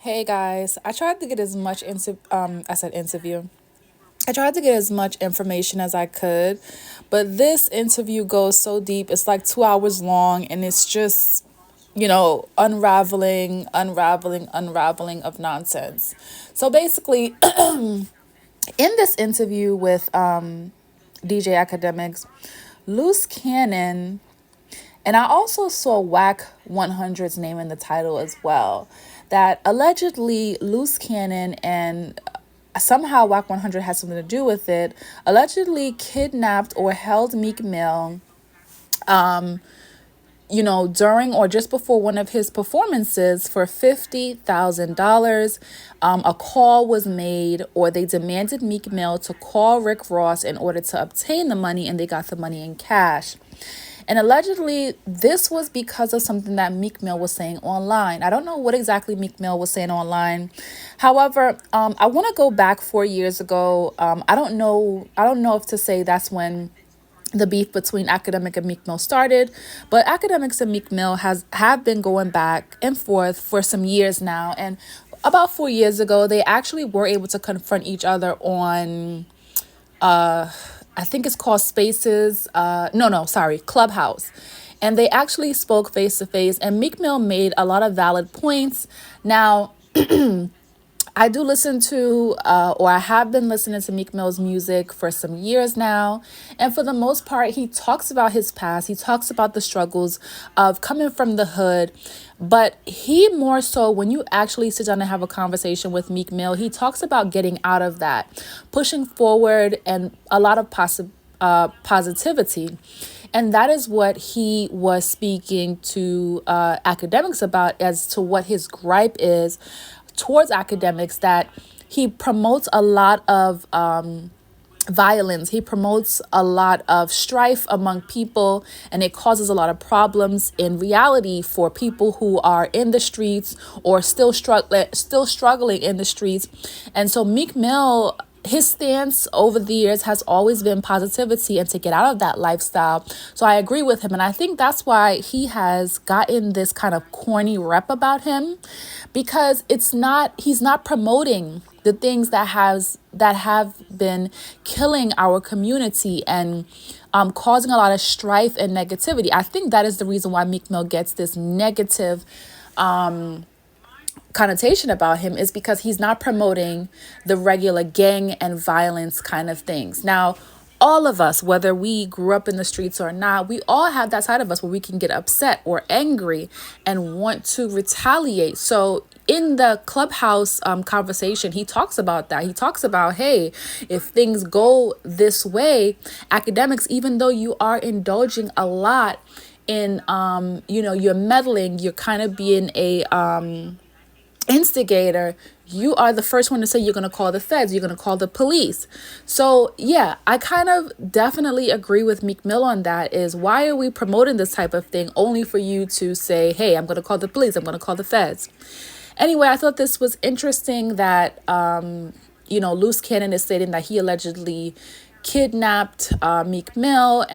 Hey guys, I tried to get as much I said interview. I tried to get as much information as I could, but this interview goes so deep. It's like 2 hours long, and it's just, unraveling of nonsense. So basically, in this interview with DJ Academics, Luce Cannon, and I also saw Whack 100's name in the title as well, that allegedly Luce Cannon and somehow Whack 100 has something to do with it, allegedly kidnapped or held Meek Mill, during or just before one of his performances for $50,000. A call was made, or they demanded Meek Mill to call Rick Ross in order to obtain the money, and they got the money in cash. And allegedly, this was because of something that Meek Mill was saying online. I don't know what exactly Meek Mill was saying online. However, I want to go back 4 years ago. I don't know. I don't know if to say that's when the beef between Academic and Meek Mill started, but Academics and Meek Mill have been going back and forth for some years now. And about 4 years ago, they actually were able to confront each other on I think it's called Spaces. No, sorry, Clubhouse. And they actually spoke face to face, and Meek Mill made a lot of valid points. Now, I do listen to, or I have been listening to Meek Mill's music for some years now. And for the most part, he talks about his past. He talks about the struggles of coming from the hood. But he more so, when you actually sit down and have a conversation with Meek Mill, he talks about getting out of that, pushing forward, and a lot of positivity. And that is what he was speaking to academics about, as to what his gripe is towards academics, that he promotes a lot of violence. He promotes a lot of strife among people, and it causes a lot of problems in reality for people who are in the streets or still struggling in the streets. And so Meek Mill, his stance over the years has always been positivity and to get out of that lifestyle. So I agree with him. And I think that's why he has gotten this kind of corny rep about him, because he's not promoting the things that have been killing our community and causing a lot of strife and negativity. I think that is the reason why Meek Mill gets this negative connotation about him, is because he's not promoting the regular gang and violence kind of things. Now, all of us, whether we grew up in the streets or not, we all have that side of us where we can get upset or angry and want to retaliate. So in the Clubhouse conversation, he talks about that. He talks about, hey, if things go this way, academics, even though you are indulging a lot in, you're meddling, you're kind of being a instigator, you are the first one to say you're going to call the feds, you're going to call the police. So yeah, I kind of definitely agree with Meek Mill on that. Is, why are we promoting this type of thing only for you to say, hey, I'm going to call the police, I'm going to call the feds? Anyway, I thought this was interesting that Luce Cannon is stating that he allegedly kidnapped Meek Mill.